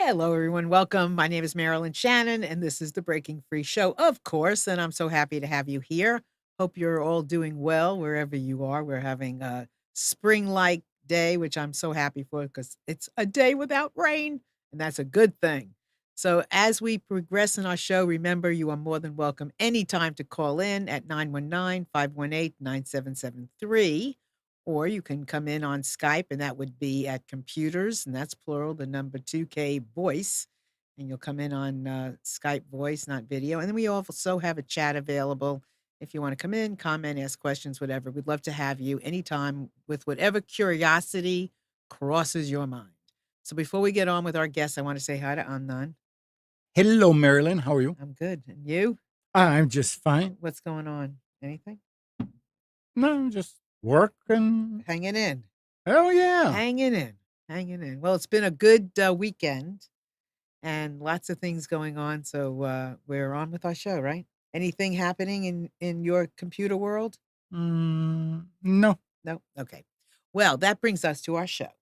Hello, everyone. Welcome. My name is Marilyn Shannon, and this is the Breaking Free Show, of course. And I'm so happy to have you here. Hope you're all doing well wherever you are. We're having a spring like day, which I'm so happy for because it's a day without rain, and that's a good thing. So, as we progress in our show, remember you are more than welcome anytime to call in at 919-518-9773. Or you can come in on Skype, and that would be at computers, and that's plural, the number 2K voice. And you'll come in on Skype voice, not video. And then we also have a chat available if you want to come in, comment, ask questions, whatever. We'd love to have you anytime with whatever curiosity crosses your mind. So before we get on with our guests, I want to say hi to Amnon. Hello, Marilyn. How are you? I'm good. And you? I'm just fine. What's going on? Anything? No, just working. Hanging in. Oh, yeah. Hanging in. Hanging in. Well, it's been a good weekend and lots of things going on. So we're on with our show, right? Anything happening in your computer world? No. No. Okay. Well, that brings us to our show,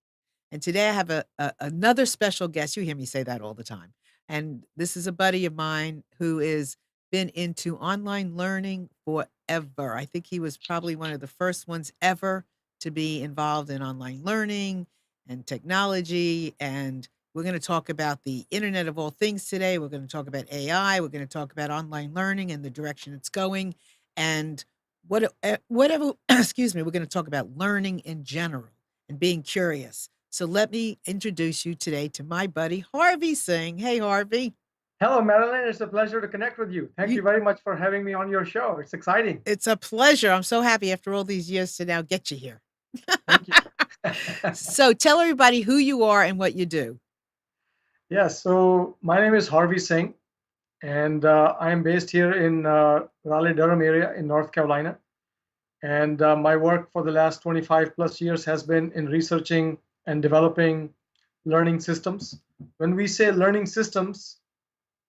and today I have another special guest. You hear me say that all the time, and this is a buddy of mine who is been into online learning forever. I think he was probably one of the first ones ever to be involved in online learning and technology, and we're going to talk about the Internet of all things today. We're going to talk about AI. We're going to talk about online learning and the direction it's going. And whatever, excuse me, we're going to talk about learning in general and being curious. So let me introduce you today to my buddy, Harvey Singh. Hey, Harvey. Hello, Marilyn. It's a pleasure to connect with you. Thank you very much for having me on your show. It's exciting. It's a pleasure. I'm so happy after all these years to now get you here. Thank you. So tell everybody who you are and what you do. Yes, so my name is Harvey Singh, and I am based here in Raleigh-Durham area in North Carolina. And my work for the last 25 plus years has been in researching and developing learning systems. When we say learning systems,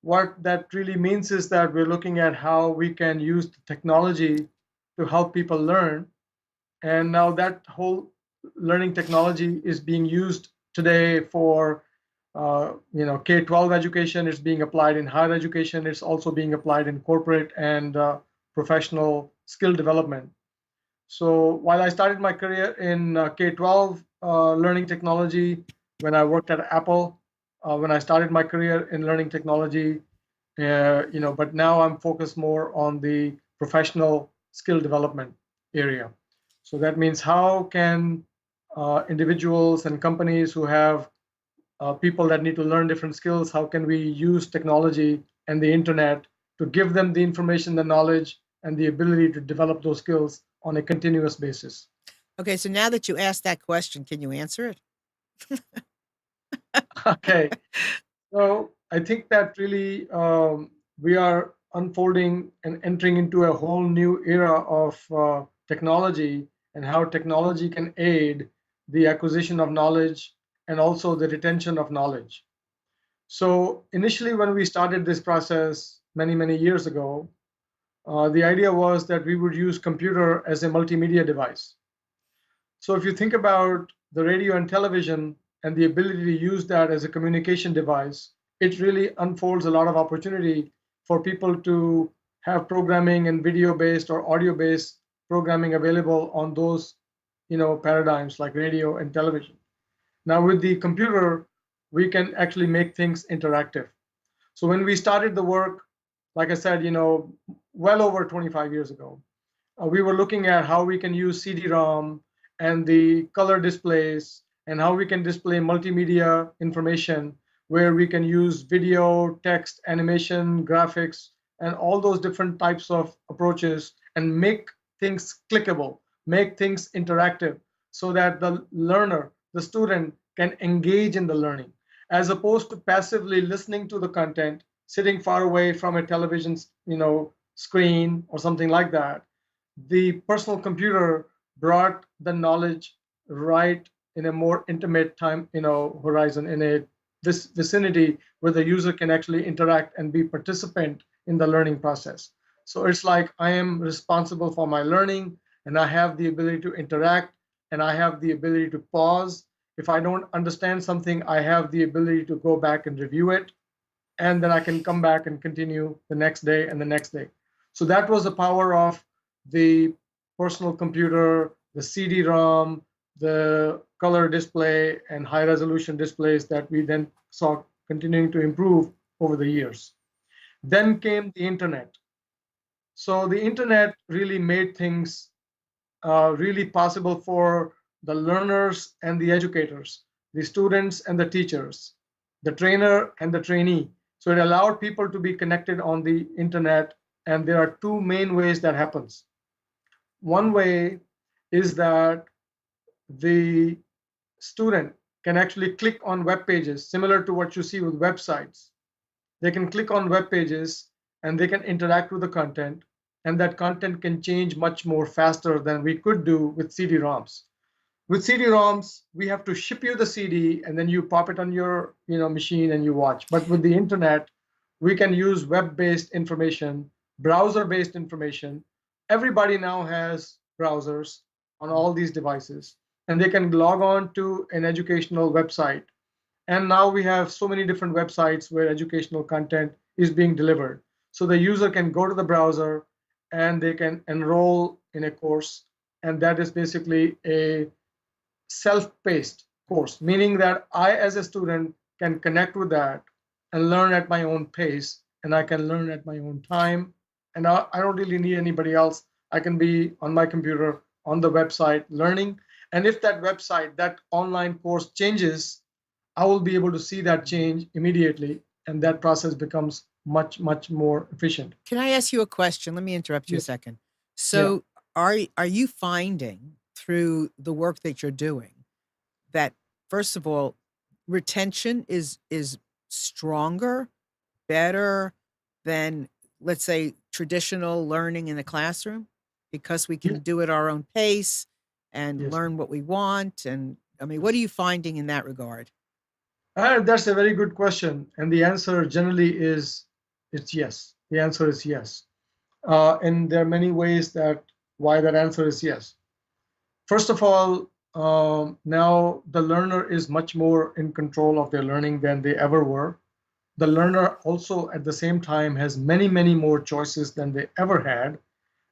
what that really means is that we're looking at how we can use the technology to help people learn. And now that whole learning technology is being used today for K-12 education. It's being applied in higher education. It's also being applied in corporate and professional skill development. So while I started my career in K-12 learning technology, when I worked at Apple, when I started my career in learning technology, but now I'm focused more on the professional skill development area. So that means how can individuals and companies who have people that need to learn different skills, how can we use technology and the internet to give them the information, the knowledge, and the ability to develop those skills on a continuous basis? Okay, so now that you asked that question, can you answer it? Okay, so I think that really we are unfolding and entering into a whole new era of technology and how technology can aid the acquisition of knowledge and also the retention of knowledge. So initially, when we started this process many, many years ago, the idea was that we would use computer as a multimedia device. So if you think about the radio and television and the ability to use that as a communication device, it really unfolds a lot of opportunity for people to have programming and video-based or audio-based programming available on those, paradigms like radio and television. Now with the computer, we can actually make things interactive. So when we started the work, like I said, well over 25 years ago, we were looking at how we can use CD-ROM and the color displays and how we can display multimedia information where we can use video, text, animation, graphics, and all those different types of approaches and make things clickable, make things interactive so that the learner, the student can engage in the learning as opposed to passively listening to the content, sitting far away from a television, screen or something like that. The personal computer brought the knowledge right in a more intimate time, horizon, in a this vicinity where the user can actually interact and be participant in the learning process. So it's like I am responsible for my learning and I have the ability to interact and I have the ability to pause If I don't understand something, I have the ability to go back and review it, and then I can come back and continue the next day and the next day. So that was the power of the personal computer, the CD-ROM, the color display, and high resolution displays that we then saw continuing to improve over the years. Then came the internet. So the internet really made things really possible for the learners and the educators, the students and the teachers, the trainer and the trainee. So it allowed people to be connected on the internet, and there are two main ways that happens. One way is that the student can actually click on web pages similar to what you see with websites. They can click on web pages and they can interact with the content, and that content can change much more faster than we could do with CD-ROMs. With CD-ROMs, we have to ship you the CD and then you pop it on your machine and you watch. But with the internet, we can use web-based information, browser-based information. Everybody now has browsers on all these devices, and they can log on to an educational website. And now we have so many different websites where educational content is being delivered. So the user can go to the browser and they can enroll in a course. And that is basically a self-paced course, meaning that I, as a student, can connect with that and learn at my own pace, and I can learn at my own time. And I don't really need anybody else. I can be on my computer, on the website, learning. And if that website, that online course changes, I will be able to see that change immediately, and that process becomes much, much more efficient. Can I ask you a question? Let me interrupt you a second. So are you finding through the work that you're doing that, first of all, retention is stronger, better than, let's say, traditional learning in the classroom, because we can do it our own pace and learn what we want? And I mean, what are you finding in that regard? That's a very good question. And the answer generally is it's yes. The answer is yes. And there are many ways that why that answer is yes. First of all, now the learner is much more in control of their learning than they ever were. The learner also at the same time has many, many more choices than they ever had.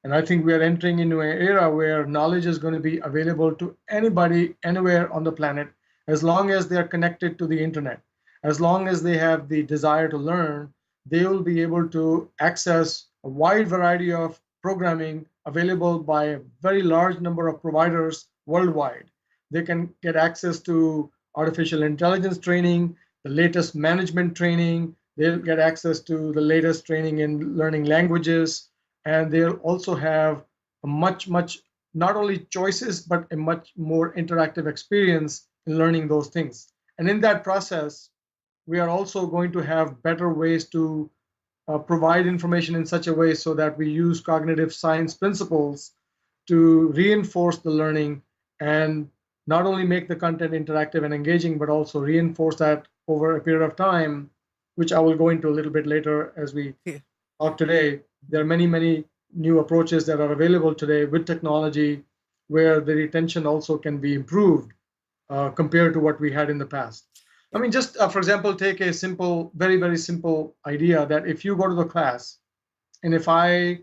And I think we are entering into an era where knowledge is going to be available to anybody, anywhere on the planet, as long as they're connected to the internet. As long as they have the desire to learn, they will be able to access a wide variety of programming available by a very large number of providers worldwide. They can get access to artificial intelligence training, the latest management training. They'll get access to the latest training in learning languages. And they'll also have a much, not only choices, but a much more interactive experience in learning those things. And in that process, we are also going to have better ways to provide information in such a way so that we use cognitive science principles to reinforce the learning and not only make the content interactive and engaging, but also reinforce that over a period of time, which I will go into a little bit later as we talk today. There are many, many new approaches that are available today with technology where the retention also can be improved compared to what we had in the past. I mean, just for example, take a simple, very, very simple idea that if you go to the class and if I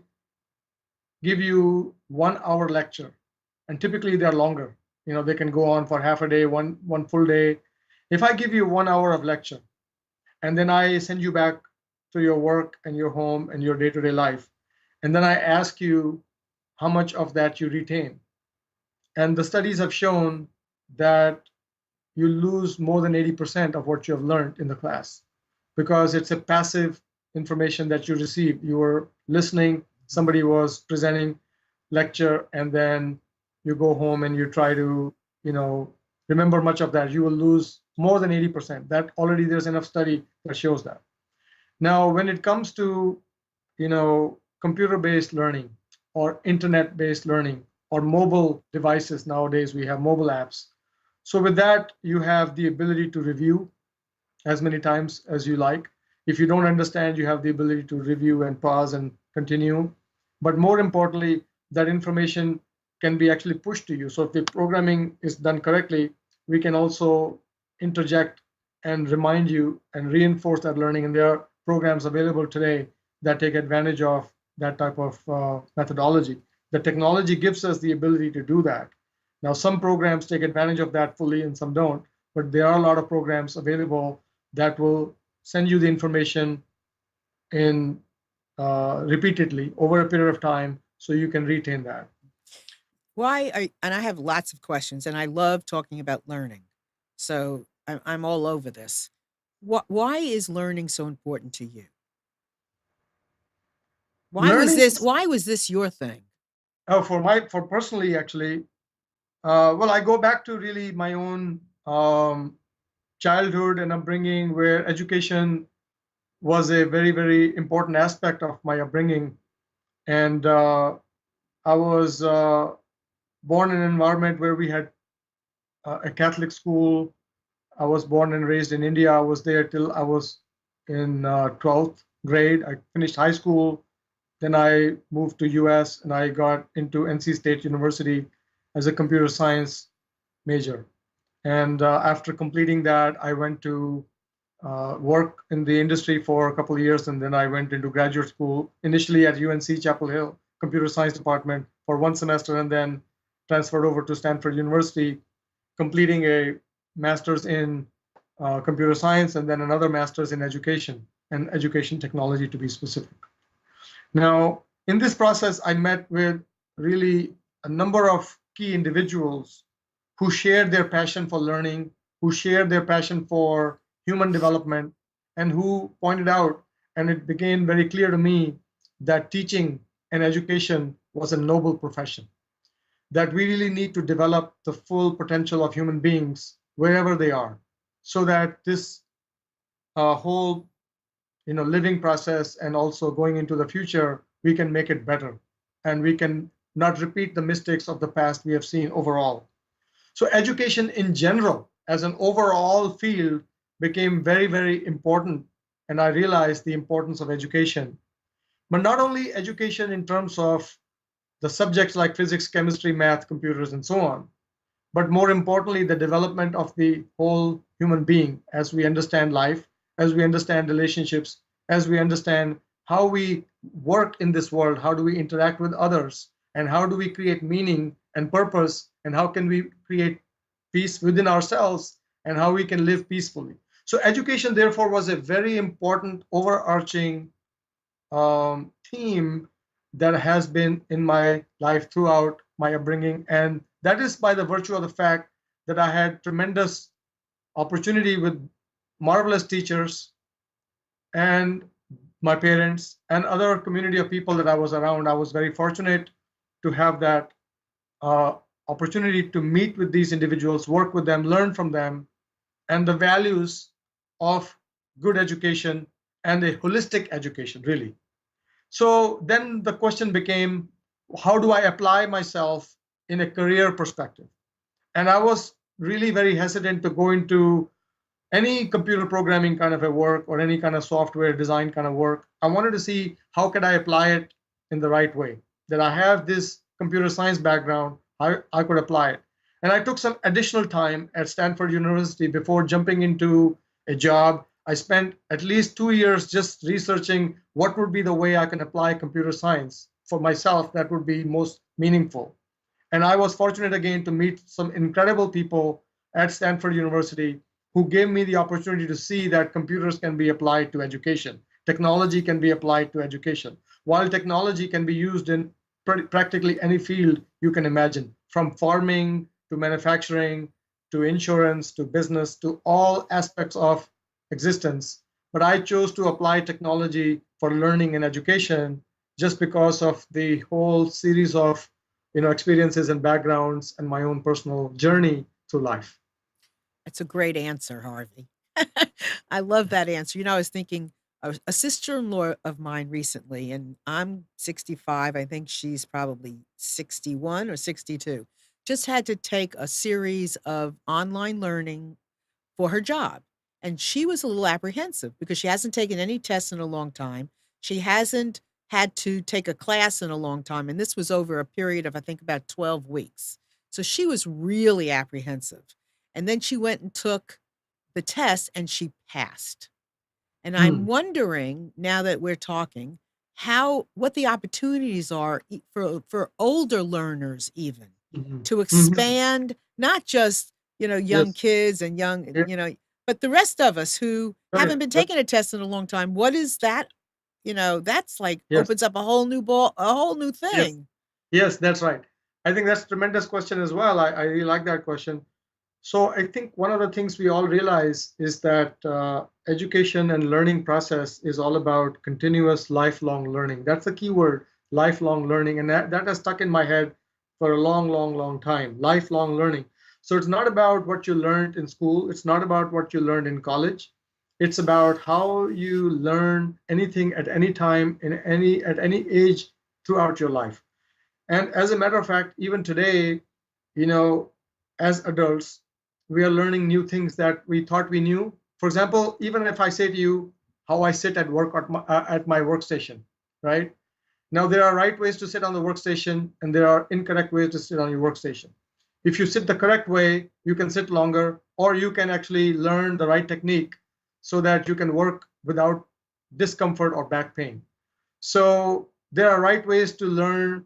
give you 1 hour lecture, and typically they're longer, they can go on for half a day, one full day. If I give you 1 hour of lecture and then I send you back to your work and your home and your day-to-day life, and then I ask you how much of that you retain. And the studies have shown that you lose more than 80% of what you have learned in the class because it's a passive information that you receive. You were listening, somebody was presenting lecture, and then you go home and you try to, remember much of that. You will lose more than 80%. That already there's enough study that shows that. Now, when it comes to, computer-based learning or internet-based learning or mobile devices, nowadays we have mobile apps. So with that, you have the ability to review as many times as you like. If you don't understand, you have the ability to review and pause and continue. But more importantly, that information can be actually pushed to you. So if the programming is done correctly, we can also interject and remind you and reinforce that learning. And there are programs available today that take advantage of that type of methodology. The technology gives us the ability to do that. Now, some programs take advantage of that fully and some don't, but there are a lot of programs available that will send you the information in repeatedly over a period of time so you can retain that. And I have lots of questions, and I love talking about learning. So I'm all over this. Why is learning so important to you? Learning, Why was this your thing? for personally, actually, well, I go back to really my own childhood and upbringing, where education was a very, very important aspect of my upbringing. And I was born in an environment where we had a Catholic school. I was born and raised in India. I was there till I was in 12th grade. I finished high school. Then I moved to US and I got into NC State University as a computer science major. And after completing that, I went to work in the industry for a couple of years, and then I went into graduate school, initially at UNC Chapel Hill, computer science department for one semester, and then transferred over to Stanford University, completing a master's in computer science and then another master's in education and education technology, to be specific. Now, in this process, I met with really a number of key individuals who shared their passion for learning, who shared their passion for human development, and who pointed out, and it became very clear to me, that teaching and education was a noble profession, that we really need to develop the full potential of human beings wherever they are, so that this whole living process and also going into the future, we can make it better and we can not repeat the mistakes of the past we have seen overall. So education in general, as an overall field, became very, very important. And I realized the importance of education. But not only education in terms of the subjects like physics, chemistry, math, computers, and so on, but more importantly, the development of the whole human being as we understand life, as we understand relationships, as we understand how we work in this world, how do we interact with others, and how do we create meaning and purpose, and how can we create peace within ourselves, and how we can live peacefully. So education, therefore, was a very important overarching theme that has been in my life throughout my upbringing. And that is by the virtue of the fact that I had tremendous opportunity with marvelous teachers and my parents and other community of people that I was around. I was very fortunate to have that uh, opportunity to meet with these individuals, work with them, learn from them, and the values of good education and a holistic education, really. So then the question became, how do I apply myself in a career perspective? And I was really very hesitant to go into any computer programming kind of a work or any kind of software design kind of work. I wanted to see how could I apply it in the right way, that I have this computer science background, I could apply it. And I took some additional time at Stanford University before jumping into a job. I spent at least 2 years just researching what would be the way I can apply computer science for myself that would be most meaningful. And I was fortunate again to meet some incredible people at Stanford University who gave me the opportunity to see that computers can be applied to education. Technology can be applied to education. While technology can be used in practically any field you can imagine, from farming to manufacturing to insurance to business to all aspects of existence. But I chose to apply technology for learning and education just because of the whole series of experiences and backgrounds and my own personal journey through life. It's a great answer, Harvey. I love that answer. I was thinking a sister-in-law of mine recently, and I'm 65. I think she's probably 61 or 62. Just had to take a series of online learning for her job. And she was a little apprehensive because she hasn't taken any tests in a long time. She hasn't had to take a class in a long time. And this was over a period of, I think, about 12 weeks. So she was really apprehensive. and then she went and took the test and she passed. And I'm Hmm. wondering, now that we're talking, what the opportunities are for older learners even Mhm. to Mhm. expand, not just, young Yes. kids and young, Yeah. but the rest of us who haven't Correct. been taking a test in a long time. What is that? That's like Yes. opens up a whole new Yes. thing. Yes, that's right. I think that's a tremendous question as well. I really like that question. So I think one of the things we all realize is that education and learning process is all about continuous lifelong learning. That's the key word, lifelong learning. And that has stuck in my head for a long, long, long time, lifelong learning. So it's not about what you learned in school. It's not about what you learned in college. It's about how you learn anything at any time at any age throughout your life. And as a matter of fact, even today, you know, as adults, we are learning new things that we thought we knew. For example, even if I say to you how I sit at work at my workstation, right? Now, there are right ways to sit on the workstation, and there are incorrect ways to sit on your workstation. If you sit the correct way, you can sit longer, or you can actually learn the right technique so that you can work without discomfort or back pain. So, there are right ways to learn.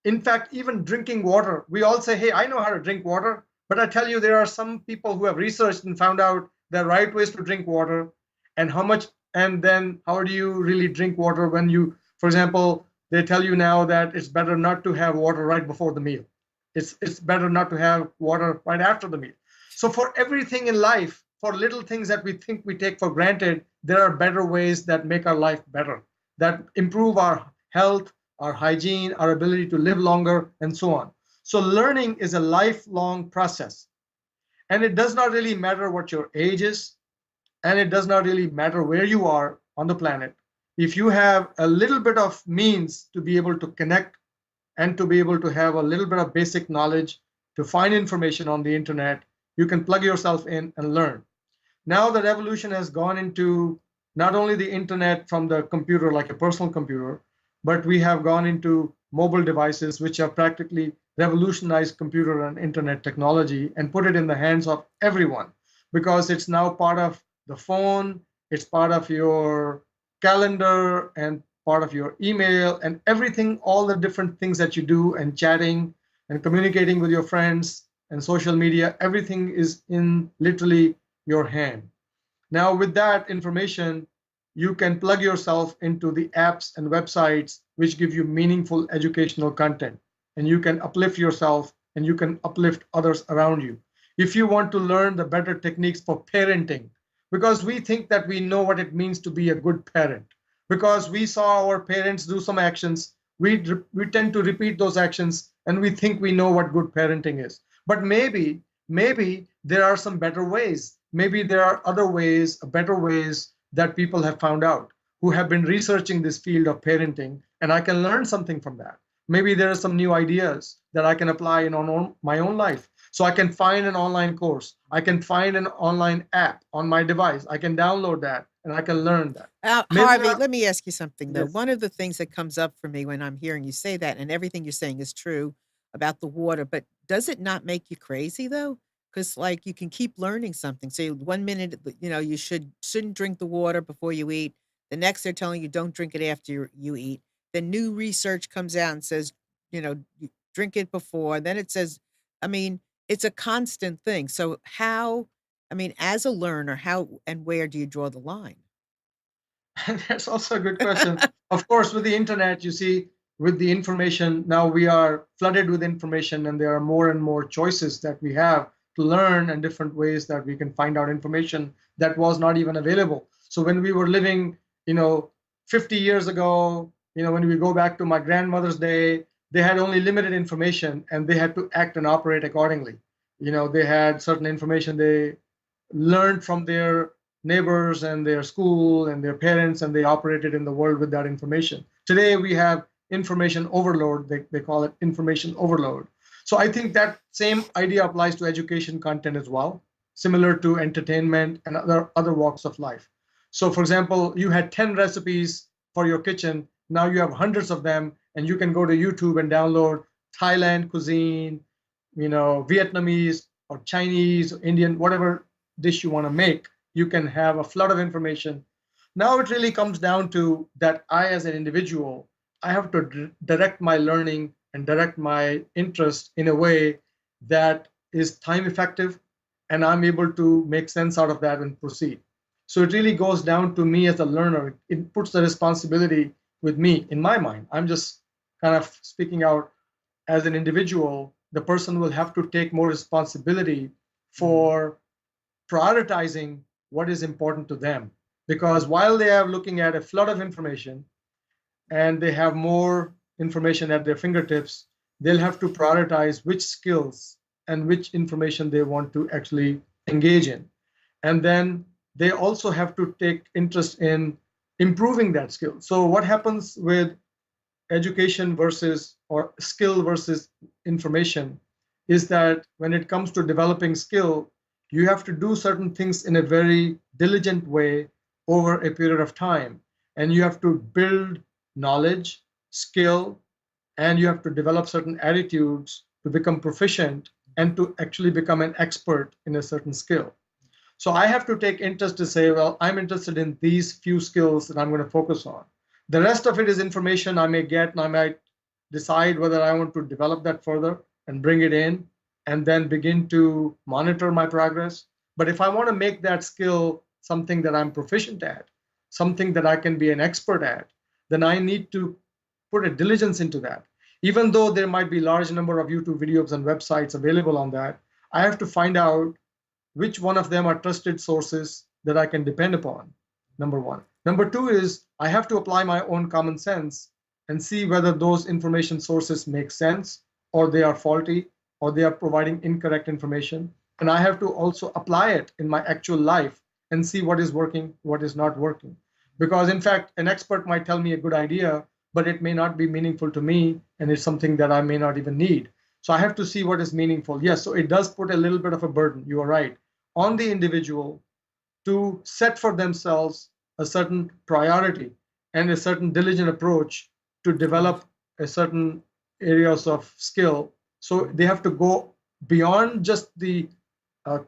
In fact, even drinking water, we all say, hey, I know how to drink water. But I tell you, there are some people who have researched and found out the right ways to drink water and how much, and then how do you really drink water when you, for example, they tell you now that it's better not to have water right before the meal. It's better not to have water right after the meal. So for everything in life, for little things that we think we take for granted, there are better ways that make our life better, that improve our health, our hygiene, our ability to live longer, and so on. So learning is a lifelong process. And it does not really matter what your age is, and it does not really matter where you are on the planet. If you have a little bit of means to be able to connect and to be able to have a little bit of basic knowledge to find information on the internet, you can plug yourself in and learn. Now the revolution has gone into not only the internet from the computer, like a personal computer, but we have gone into mobile devices, which have practically revolutionized computer and internet technology and put it in the hands of everyone because it's now part of the phone, it's part of your calendar and part of your email and everything, all the different things that you do and chatting and communicating with your friends and social media, everything is in literally your hand. Now, with that information, you can plug yourself into the apps and websites which give you meaningful educational content, and you can uplift yourself and you can uplift others around you. If you want to learn the better techniques for parenting, because we think that we know what it means to be a good parent, because we saw our parents do some actions, we tend to repeat those actions and we think we know what good parenting is. But maybe there are some better ways. Maybe there are other ways, better ways that people have found out who have been researching this field of parenting, and I can learn something from that. Maybe there are some new ideas that I can apply in my own life. So I can find an online course. I can find an online app on my device. I can download that and I can learn that. Maybe there Harvey, are, let me ask you something though. yes. One of the things that comes up for me when I'm hearing you say that, and everything you're saying is true about the water, but does it not make you crazy though? Because like you can keep learning something. Say 1 minute, you shouldn't drink the water before you eat. The next they're telling you don't drink it after you eat. Then new research comes out and says, drink it before. Then it says, I mean, it's a constant thing. So as a learner, how and where do you draw the line? That's also a good question. Of course, with the internet, you see, with the information, now we are flooded with information, and there are more and more choices that we have to learn and different ways that we can find out information that was not even available. So when we were living, 50 years ago, when we go back to my grandmother's day, they had only limited information and they had to act and operate accordingly. They had certain information they learned from their neighbors and their school and their parents, and they operated in the world with that information. Today we have information overload. They call it information overload. So I think that same idea applies to education content as well, similar to entertainment and other walks of life. So for example, you had 10 recipes for your kitchen. Now you have hundreds of them, and you can go to YouTube and download Thailand cuisine, Vietnamese or Chinese, or Indian, whatever dish you want to make, you can have a flood of information. Now it really comes down to that I, as an individual, I have to direct my learning and direct my interest in a way that is time effective, and I'm able to make sense out of that and proceed. So it really goes down to me as a learner. It puts the responsibility with me in my mind. I'm just kind of speaking out as an individual. The person will have to take more responsibility for prioritizing what is important to them. Because while they are looking at a flood of information and they have more information at their fingertips, they'll have to prioritize which skills and which information they want to actually engage in. And then they also have to take interest in improving that skill. So what happens with education versus or skill versus information is that when it comes to developing skill, you have to do certain things in a very diligent way over a period of time. And you have to build knowledge, skill, and you have to develop certain attitudes to become proficient and to actually become an expert in a certain skill. So I have to take interest to say, well, I'm interested in these few skills that I'm going to focus on. The rest of it is information I may get, and I might decide whether I want to develop that further and bring it in and then begin to monitor my progress. But if I want to make that skill something that I'm proficient at, something that I can be an expert at, then I need to put a diligence into that. Even though there might be large number of YouTube videos and websites available on that, I have to find out which one of them are trusted sources that I can depend upon, number one. Number two is I have to apply my own common sense and see whether those information sources make sense or they are faulty or they are providing incorrect information. And I have to also apply it in my actual life and see what is working, what is not working. Because in fact, an expert might tell me a good idea, but it may not be meaningful to me and it's something that I may not even need. So I have to see what is meaningful. Yes, so it does put a little bit of a burden, you are right, on the individual to set for themselves a certain priority and a certain diligent approach to develop a certain areas of skill. So they have to go beyond just the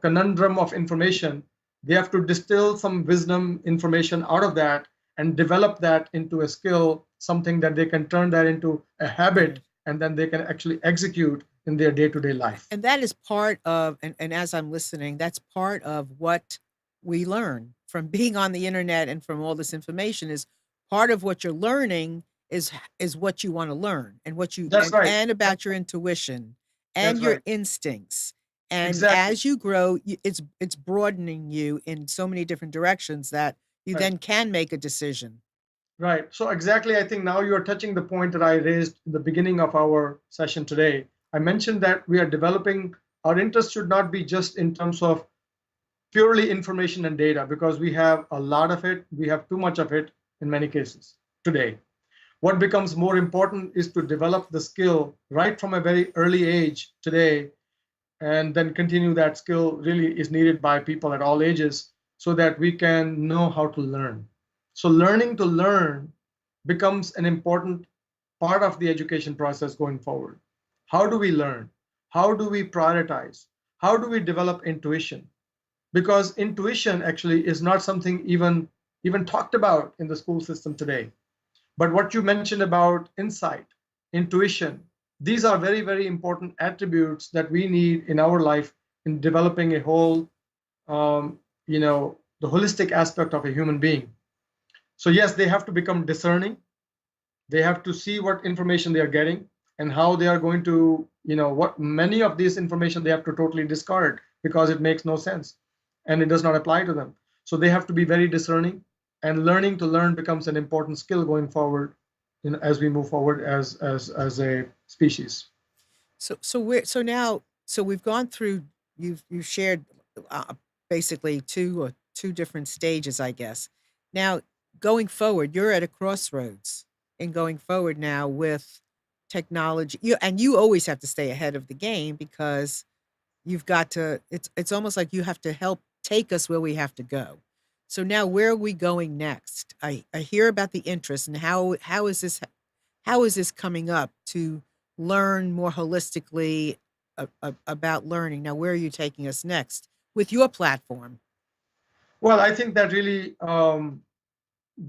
conundrum of information. They have to distill some wisdom information out of that and develop that into a skill, something that they can turn that into a habit, and then they can actually execute in their day-to-day life. And that is part of, and as I'm listening, that's part of what we learn from being on the internet and from all this information. Is part of what you're learning is what you want to learn and what you That's right. and about your intuition and That's your right. instincts. And Exactly. as you grow, it's broadening you in so many different directions that you Right. then can make a decision. Right. So exactly, I think now you are touching the point that I raised in the beginning of our session today. I mentioned that we are developing, our interest should not be just in terms of purely information and data, because we have a lot of it. We have too much of it in many cases today. What becomes more important is to develop the skill right from a very early age today, and then continue that skill really is needed by people at all ages so that we can know how to learn. So learning to learn becomes an important part of the education process going forward. How do we learn? How do we prioritize? How do we develop intuition? Because intuition actually is not something even talked about in the school system today. But what you mentioned about insight, intuition, these are very, very important attributes that we need in our life in developing a whole, the holistic aspect of a human being. So yes, they have to become discerning. They have to see what information they are getting and how they are going to, what many of these information they have to totally discard because it makes no sense and it does not apply to them. So they have to be very discerning, and learning to learn becomes an important skill going forward as we move forward as a species. So we've gone through. You've shared basically two different stages, I guess. Now, going forward, you're at a crossroads in going forward now with technology. You always have to stay ahead of the game because you've got to. It's almost like you have to help take us where we have to go. So now, where are we going next? I hear about the interest and how is this coming up to learn more holistically about learning. Now, where are you taking us next with your platform? Well, I think that really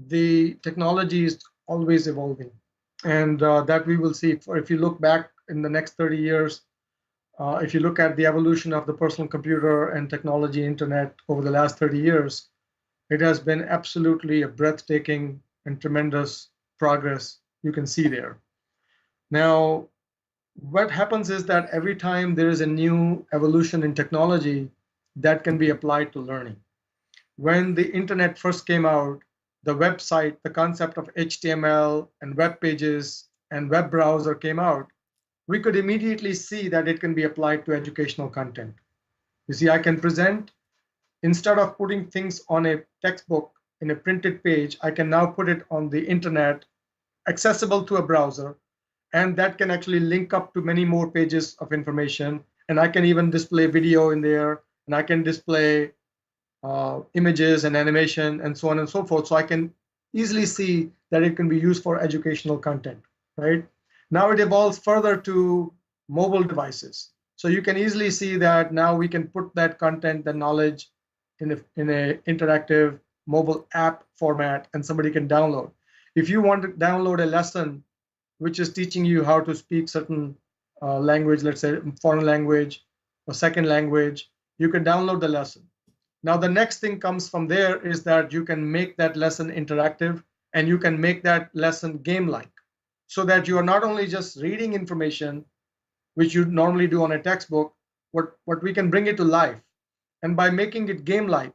the technology is always evolving, and that we will see. If you look back in the next 30 years, if you look at the evolution of the personal computer and technology, internet over the last 30 years, it has been absolutely a breathtaking and tremendous progress you can see there. Now, what happens is that every time there is a new evolution in technology, that can be applied to learning. When the internet first came out, the website, the concept of HTML and web pages and web browser came out, we could immediately see that it can be applied to educational content. You see, I can present, instead of putting things on a textbook in a printed page, I can now put it on the internet, accessible to a browser, and that can actually link up to many more pages of information. And I can even display video in there, and I can display images and animation and so on and so forth. So I can easily see that it can be used for educational content, right? Now it evolves further to mobile devices. So you can easily see that now we can put that content, the knowledge in a interactive mobile app format, and somebody can download. If you want to download a lesson which is teaching you how to speak certain language, let's say foreign language or second language, you can download the lesson. Now, the next thing comes from there is that you can make that lesson interactive and you can make that lesson game-like so that you are not only just reading information, which you normally do on a textbook, what we can bring it to life. And by making it game-like,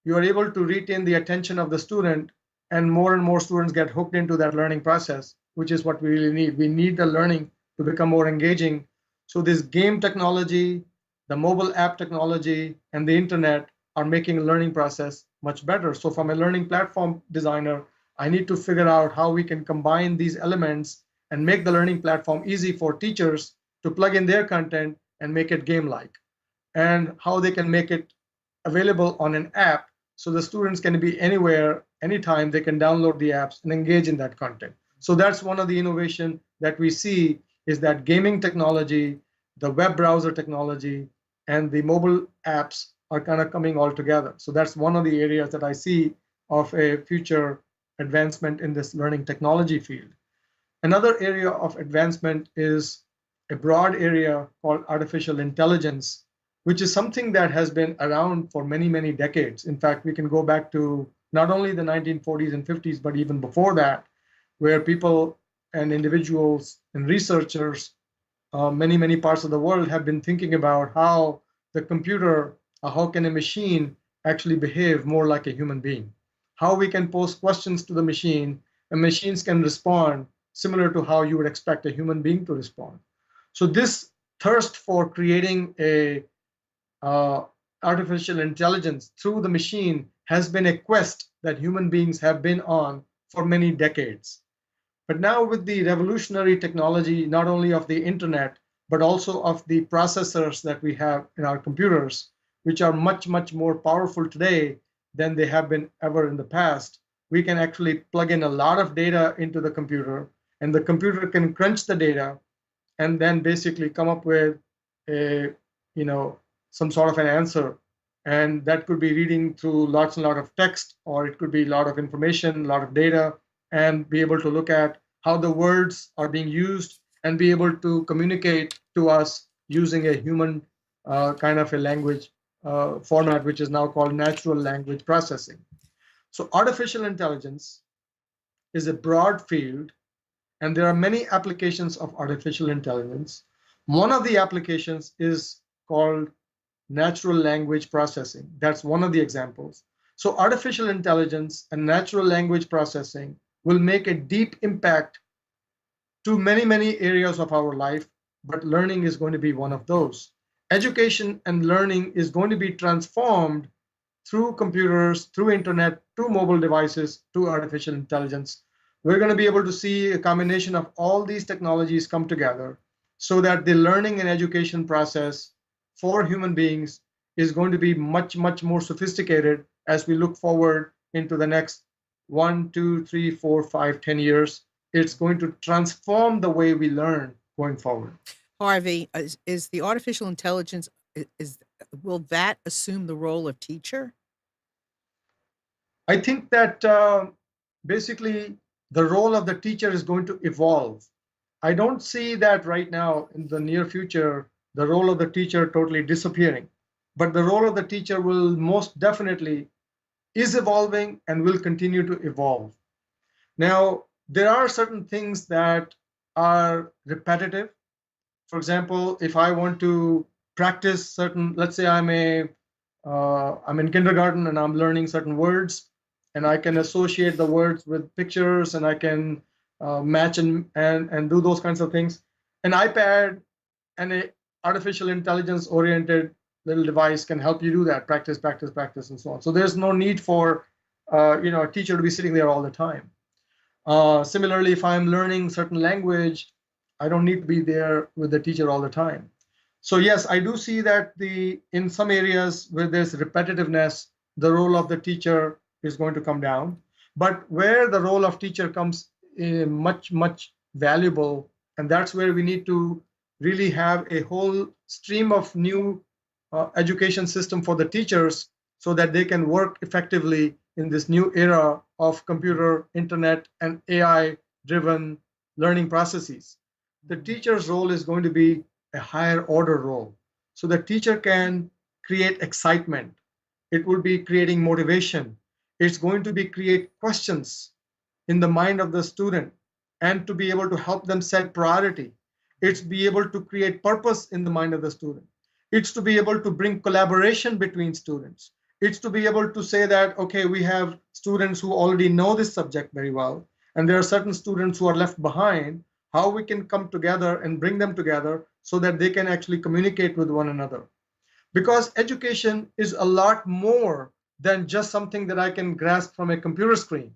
you are able to retain the attention of the student, and more students get hooked into that learning process, which is what we really need. We need the learning to become more engaging. So this game technology, the mobile app technology, and the internet are making the learning process much better. So from a learning platform designer, I need to figure out how we can combine these elements and make the learning platform easy for teachers to plug in their content and make it game-like, and how they can make it available on an app so the students can be anywhere, anytime they can download the apps and engage in that content. So that's one of the innovation that we see, is that gaming technology, the web browser technology, and the mobile apps are kind of coming all together. So that's one of the areas that I see of a future advancement in this learning technology field. Another area of advancement is a broad area called artificial intelligence, which is something that has been around for many, many decades. In fact, we can go back to not only the 1940s and 50s, but even before that, where people and individuals and researchers, many parts of the world have been thinking about how the computer, how can a machine actually behave more like a human being? How we can pose questions to the machine, and machines can respond similar to how you would expect a human being to respond. So this thirst for creating a artificial intelligence through the machine has been a quest that human beings have been on for many decades. But now with the revolutionary technology, not only of the internet, but also of the processors that we have in our computers, which are much more powerful today than they have been ever in the past, we can actually plug in a lot of data into the computer, and the computer can crunch the data and then basically come up with a, some sort of an answer. And that could be reading through lots and lot of text, or it could be a lot of information, a lot of data, and be able to look at how the words are being used and be able to communicate to us using a human kind of a language format, which is now called natural language processing. So artificial intelligence is a broad field, and there are many applications of artificial intelligence. One of the applications is called natural language processing. That's one of the examples. So artificial intelligence and natural language processing will make a deep impact to many areas of our life, but learning is going to be one of those. Education and learning is going to be transformed through computers, through internet, through mobile devices, through artificial intelligence. We're going to be able to see a combination of all these technologies come together so that the learning and education process for human beings is going to be much more sophisticated as we look forward into the next 1, 2, 3, 4, 5, 10 years. It's going to transform the way we learn going forward. Harvey, is the artificial intelligence is will that assume the role of teacher? I think that basically the role of the teacher is going to evolve. I don't see that right now in the near future, the role of the teacher totally disappearing. But the role of the teacher will most definitely is evolving and will continue to evolve. Now, there are certain things that are repetitive. For example, if I want to practice certain, let's say I'm in kindergarten and I'm learning certain words, and I can associate the words with pictures, and I can match and do those kinds of things. An iPad and a artificial intelligence oriented little device can help you do that, practice, practice, practice, and so on. So there's no need for a teacher to be sitting there all the time. Similarly, if I'm learning certain language, I don't need to be there with the teacher all the time. So yes, I do see that in some areas where there's repetitiveness, the role of the teacher is going to come down. But where the role of teacher comes much, much valuable, and that's where we need to really have a whole stream of new education system for the teachers so that they can work effectively in this new era of computer, internet, and AI driven learning processes. The teacher's role is going to be a higher order role. So the teacher can create excitement. It will be creating motivation. It's going to be create questions in the mind of the student and to be able to help them set priority. It's be able to create purpose in the mind of the student. It's to be able to bring collaboration between students. It's to be able to say that, okay, we have students who already know this subject very well, and there are certain students who are left behind, how we can come together and bring them together so that they can actually communicate with one another. Because education is a lot more than just something that I can grasp from a computer screen.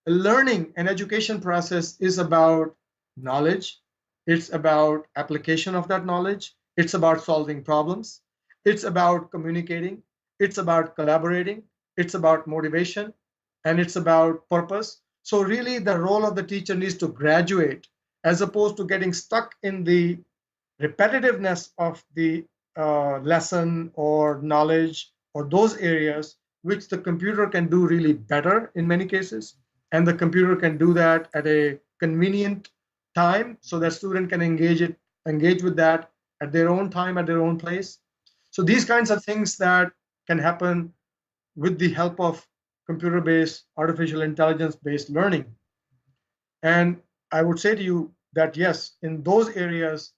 Learning and education process is about knowledge. It's about application of that knowledge. It's about solving problems. It's about communicating. It's about collaborating. It's about motivation. And it's about purpose. So really the role of the teacher needs to graduate as opposed to getting stuck in the repetitiveness of the lesson or knowledge or those areas which the computer can do really better in many cases, and the computer can do that at a convenient time so that student can engage with that at their own time, at their own place. So these kinds of things that can happen with the help of computer based, artificial intelligence based learning. And I would say to you that yes, in those areas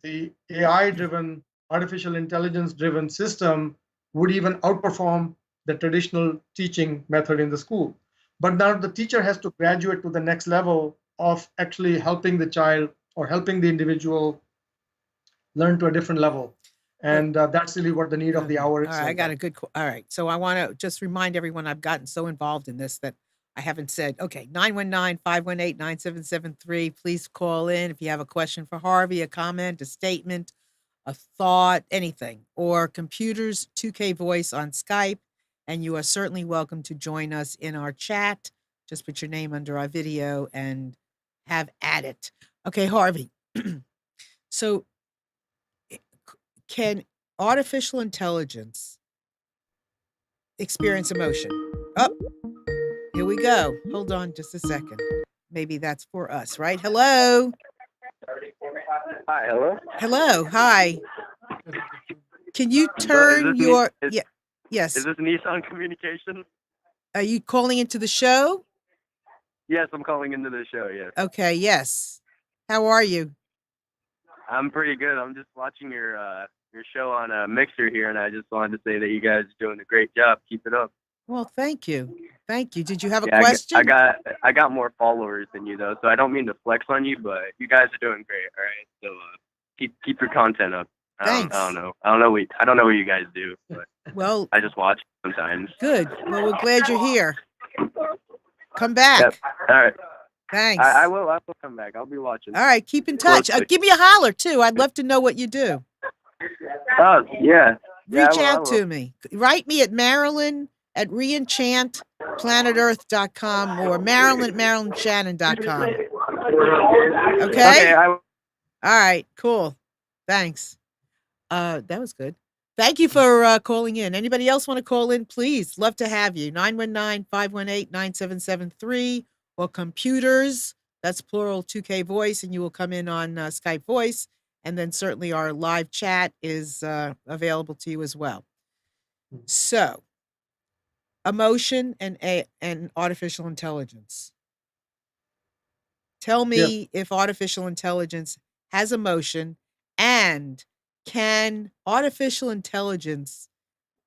the AI driven, artificial intelligence driven system would even outperform the traditional teaching method in the school. But now the teacher has to graduate to the next level of actually helping the child or helping the individual learn to a different level. And that's really what the need of the hour is. All right, I got a good. All right, so I want to just remind everyone I've gotten so involved in this that I haven't said, okay, 919-518-9773. Please call in if you have a question for Harvey, a comment, a statement, a thought, anything, or Computers 2K Voice on Skype. And you are certainly welcome to join us in our chat. Just put your name under our video and have at it. Okay, Harvey. So can artificial intelligence experience emotion? Oh, here we go. Hold on just a second. Maybe that's for us, right? Hello. Hi, hello. Hello. Hi. Can you turn your yes. Is this Nissan Communications? Are you calling into the show? Yes, I'm calling into the show, yes. Okay, yes. How are you? I'm pretty good. I'm just watching your show on Mixer here, and I just wanted to say that you guys are doing a great job. Keep it up. Well, thank you. Thank you. Did you have a question? I got more followers than you though, so I don't mean to flex on you, but you guys are doing great. All right, so keep your content up. Thanks. I don't know what you guys do, but well, I just watch sometimes. Good. Well, we're glad you're here. Come back. Yep. All right. Thanks. I will come back. I'll be watching. All right, keep in touch. Give me a holler too. I'd love to know what you do. Oh yeah. Reach out to me. Write me at Marilyn@reenchantplanetearth.com or Marilyn@MarilynShannon.com. Okay? Okay. All right, cool. Thanks. That was good. Thank you for calling in. Anybody else want to call in? Please, love to have you. 919-518-9773 or computers. That's plural 2K voice, and you will come in on Skype voice. And then certainly our live chat is available to you as well. So, emotion and artificial intelligence. Tell Yeah. me if artificial intelligence has emotion, and can artificial intelligence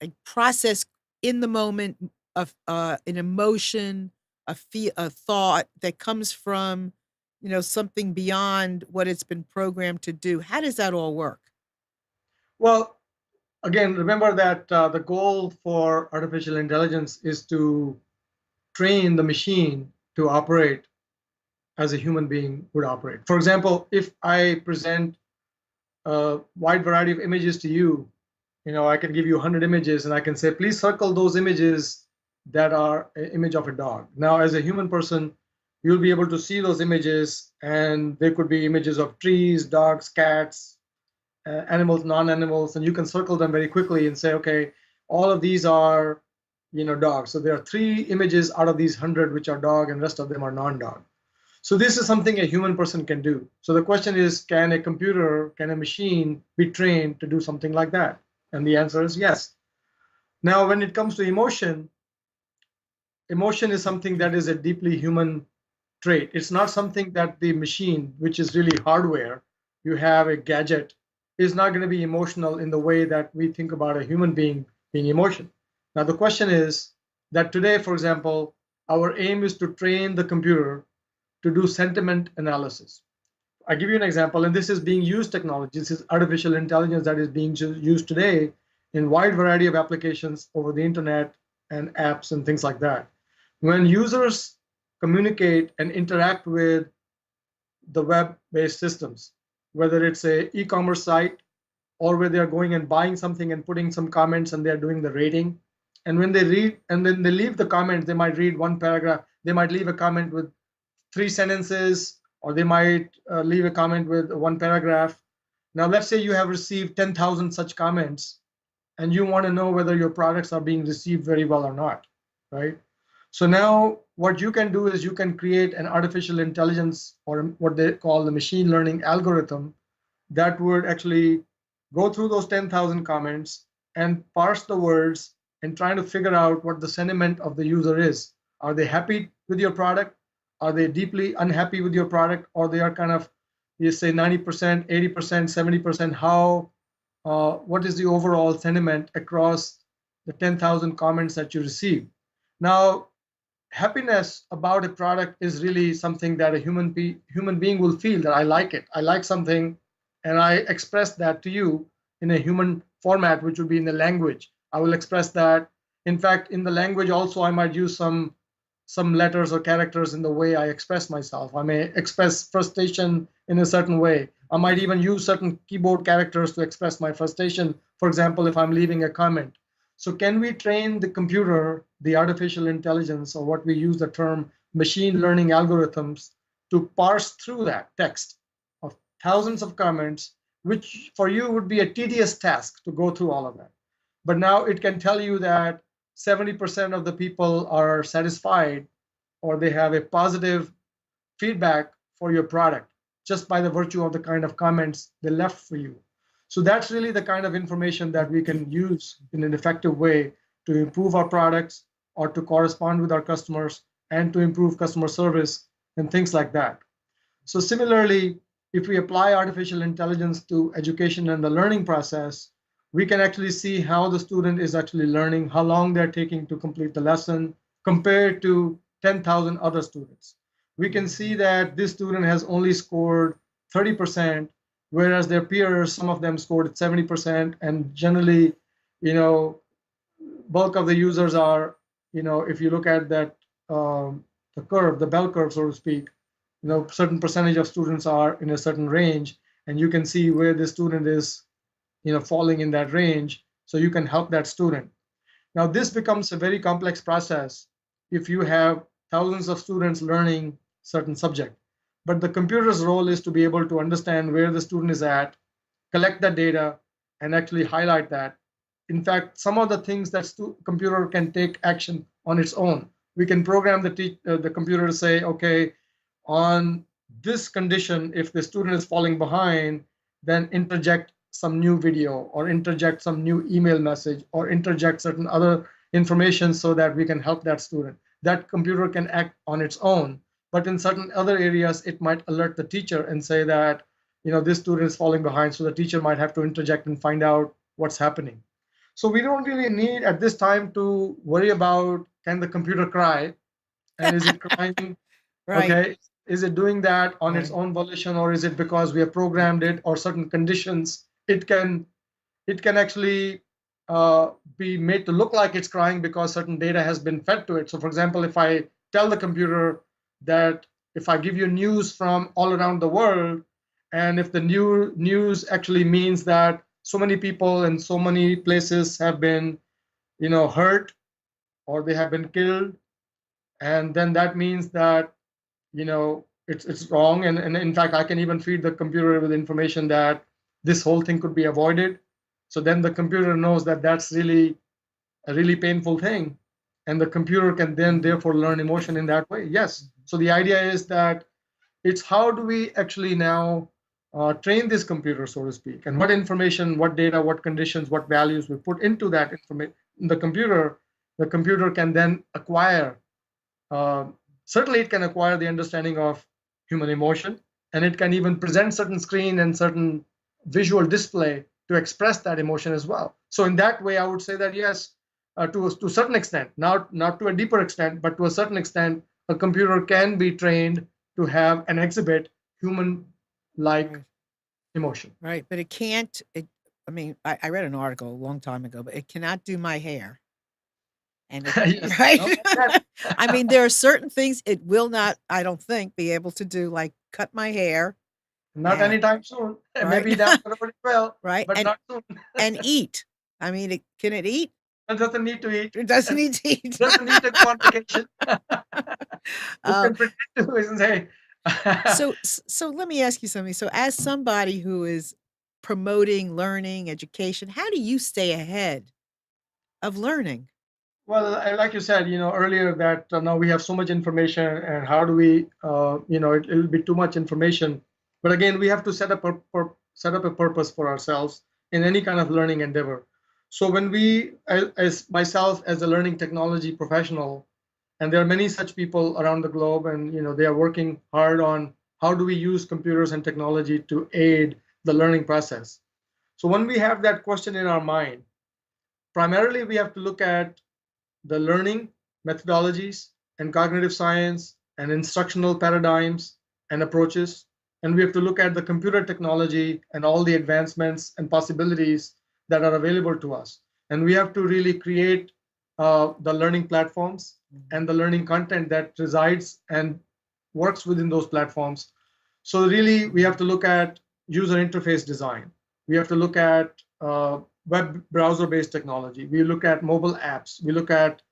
like process in the moment of an emotion, a thought that comes from, something beyond what it's been programmed to do. How does that all work? Well, again, remember that the goal for artificial intelligence is to train the machine to operate as a human being would operate. For example, if I present a wide variety of images to you, I can give you 100 images and I can say, please circle those images that are an image of a dog. Now, as a human person, you'll be able to see those images, and there could be images of trees, dogs, cats, animals, non-animals, and you can circle them very quickly and say, okay, all of these are, dogs. So there are 3 images out of these 100 which are dog, and rest of them are non-dog. So this is something a human person can do. So the question is, can a machine be trained to do something like that? And the answer is yes. Now, when it comes to emotion is something that is a deeply human trait. It's not something that the machine, which is really hardware, you have a gadget, is not going to be emotional in the way that we think about a human being being emotional. Now, the question is that today, for example, our aim is to train the computer to do sentiment analysis. I give you an example, and this is being used technology. This is artificial intelligence that is being used today in wide variety of applications over the internet and apps and things like that. When users communicate and interact with the web-based systems, whether it's a e-commerce site or where they're going and buying something and putting some comments and they're doing the rating, and when they read and then they leave the comments, they might read one paragraph, they might leave a comment with 3 sentences, or they might leave a comment with 1 paragraph. Now, let's say you have received 10,000 such comments, and you want to know whether your products are being received very well or not, right? So now what you can do is you can create an artificial intelligence, or what they call the machine learning algorithm, that would actually go through those 10,000 comments and parse the words and try to figure out what the sentiment of the user is. Are they happy with your product? Are they deeply unhappy with your product? Or they are kind of, you say 90%, 80%, 70%, what is the overall sentiment across the 10,000 comments that you receive? Now, happiness about a product is really something that a human being will feel, that I like it. I like something, and I express that to you in a human format, which would be in the language. I will express that. In fact, in the language also, I might use some letters or characters in the way I express myself. I may express frustration in a certain way. I might even use certain keyboard characters to express my frustration, for example, if I'm leaving a comment. So can we train the computer, the artificial intelligence, or what we use the term machine learning algorithms, to parse through that text of thousands of comments, which for you would be a tedious task to go through all of that. But now it can tell you that 70% of the people are satisfied, or they have a positive feedback for your product just by the virtue of the kind of comments they left for you. So that's really the kind of information that we can use in an effective way to improve our products, or to correspond with our customers, and to improve customer service and things like that. So similarly, if we apply artificial intelligence to education and the learning process, we can actually see how the student is actually learning, how long they're taking to complete the lesson compared to 10,000 other students. We can see that this student has only scored 30%, whereas their peers, some of them scored 70%, and generally, bulk of the users are, if you look at that, the curve, the bell curve, so to speak, certain percentage of students are in a certain range, and you can see where the student is, falling in that range, so you can help that student. Now, this becomes a very complex process if you have thousands of students learning certain subject. But the computer's role is to be able to understand where the student is at, collect the data, and actually highlight that. In fact, some of the things that computer can take action on its own. We can program the computer to say, okay, on this condition, if the student is falling behind, then interject some new video or interject some new email message or interject certain other information so that we can help that student. That computer can act on its own, but in certain other areas, it might alert the teacher and say that, this student is falling behind, so the teacher might have to interject and find out what's happening. So we don't really need at this time to worry about, can the computer cry, and is it crying? Right. Okay, is it doing that on its Right. own volition, or is it because we have programmed it, or certain conditions it can actually uh, be made to look like it's crying because certain data has been fed to it. So for example, if I tell the computer that if I give you news from all around the world, and if the new news actually means that so many people in so many places have been hurt, or they have been killed, and then that means that it's wrong, and in fact I can even feed the computer with information that this whole thing could be avoided. So then the computer knows that that's really a really painful thing, and the computer can then therefore learn emotion in that way. Yes, so the idea is that it's how do we actually now train this computer, so to speak, and what information, what data, what conditions, what values we put into that information in the computer can then acquire. uh, Certainly it can acquire the understanding of human emotion, and it can even present certain screen and certain visual display to express that emotion as well. So in that way, I would say that yes, to a certain extent, not to a deeper extent, but to a certain extent, a computer can be trained to have and exhibit human-like Right. emotion. Right. But it can't. I mean, I read an article a long time ago, but it cannot do my hair. And it Yes, right? no, it I mean, there are certain things it will not, I don't think, be able to do, like cut my hair not and anytime soon. right? Maybe down the road it will, Right? but not soon. And eat. I mean, can it eat? It doesn't need to eat. It doesn't It need to eat. doesn't need to go on vacation. It Uh, can pretend to and say, so let me ask you something. So as somebody who is promoting learning, education, how do you stay ahead of learning? well, like you said, earlier that now we have so much information, and how do we, it'll be too much information. But again, we have to set up a purpose for ourselves in any kind of learning endeavor. So when as myself as a learning technology professional, and there are many such people around the globe, and they are working hard on how do we use computers and technology to aid the learning process. So when we have that question in our mind, primarily we have to look at the learning methodologies and cognitive science and instructional paradigms and approaches. And we have to look at the computer technology and all the advancements and possibilities that are available to us. And we have to really create the learning platforms and the learning content that resides and works within those platforms. So really, we have to look at user interface design. We have to look at web browser-based technology. We look at mobile apps. We look at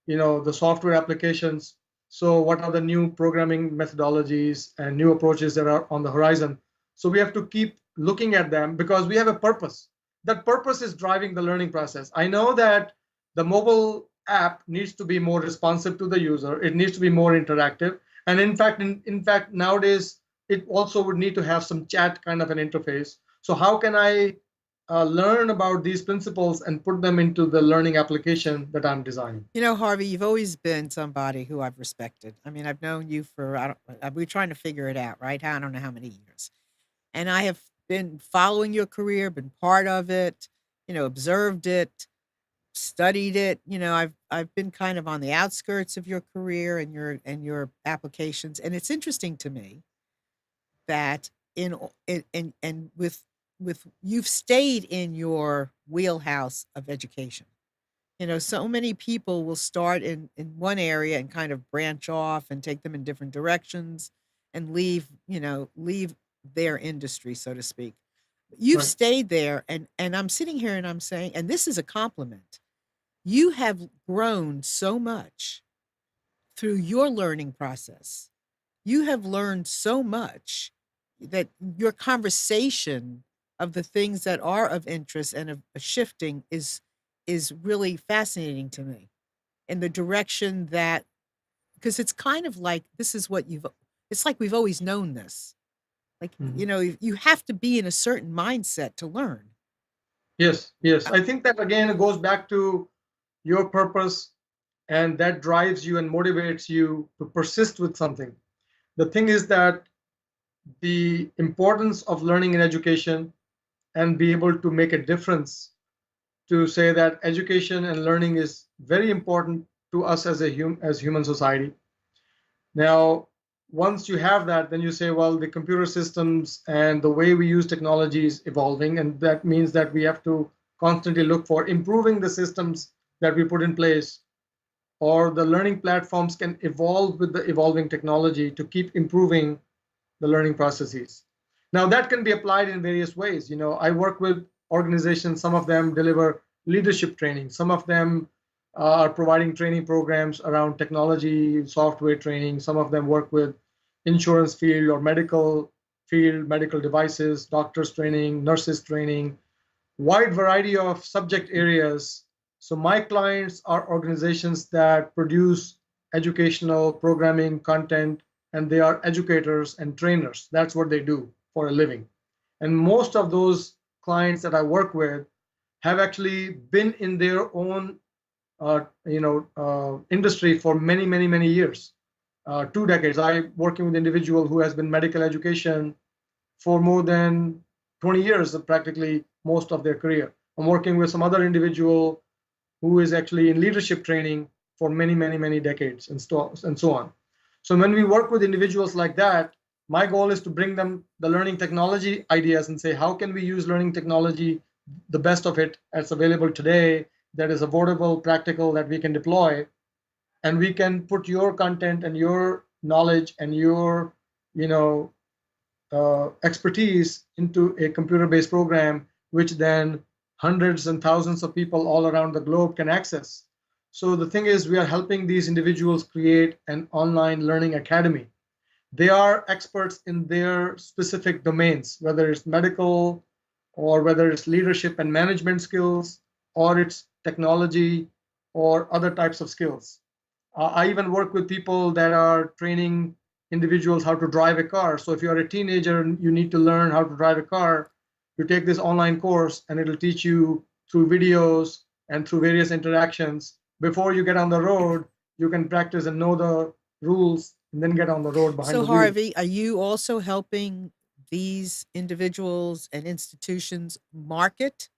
the software applications. So what are the new programming methodologies and new approaches that are on the horizon? So we have to keep looking at them because we have a purpose. That purpose is driving the learning process. I know that the mobile app needs to be more responsive to the user. It needs to be more interactive. And in fact, nowadays, it also would need to have some chat kind of an interface. So how can I learn about these principles and put them into the learning application that I'm designing? Harvey, you've always been somebody who I've respected. I mean, I've known you for I don't we're trying to figure it out, right? I don't know how many years. And I have been following your career, been part of it, observed it, studied it. I've been kind of on the outskirts of your career and your applications. And it's interesting to me that and with you've stayed in your wheelhouse of education. So many people will start in one area and kind of branch off and take them in different directions and leave their industry, so to speak. You've Right. stayed there, and I'm sitting here and I'm saying, and this is a compliment. You have grown so much through your learning process. You have learned so much that your conversation of the things that are of interest and of shifting is really fascinating to me in the direction that because it's kind of like this is what you've it's like we've always known this. Like, Mhm. you have to be in a certain mindset to learn. Yes, yes. I think that again it goes back to your purpose, and that drives you and motivates you to persist with something. The thing is that the importance of learning and education and be able to make a difference, to say that education and learning is very important to us as as human society. Now, once you have that, then you say, well, the computer systems and the way we use technology is evolving, and that means that we have to constantly look for improving the systems that we put in place, or the learning platforms can evolve with the evolving technology to keep improving the learning processes. Now, that can be applied in various ways. I work with organizations, some of them deliver leadership training, some of them are providing training programs around technology, software training, some of them work with insurance field or medical field, medical devices, doctors training, nurses training, wide variety of subject areas. So my clients are organizations that produce educational programming content, and they are educators and trainers. That's what they do for a living. And most of those clients that I work with have actually been in their own industry for many, many, many years. 2 decades. I working with an individual who has been medical education for more than 20 years, practically most of their career. I'm working with some other individual who is actually in leadership training for many, many, many decades, and so on. So when we work with individuals like that, my goal is to bring them the learning technology ideas and say, how can we use learning technology, the best of it that's available today, that is affordable, practical, that we can deploy, and we can put your content and your knowledge and your, you know, expertise into a computer-based program, which then hundreds and thousands of people all around the globe can access. So the thing is, we are helping these individuals create an online learning academy. They are experts in their specific domains, whether it's medical or whether it's leadership and management skills, or it's technology or other types of skills. I even work with people that are training individuals how to drive a car. So if you're a teenager and you need to learn how to drive a car, you take this online course and it'll teach you through videos and through various interactions. Before you get on the road, you can practice and know the rules and then get on the road behind So, the wheel. Harvey, are you also helping these individuals and institutions market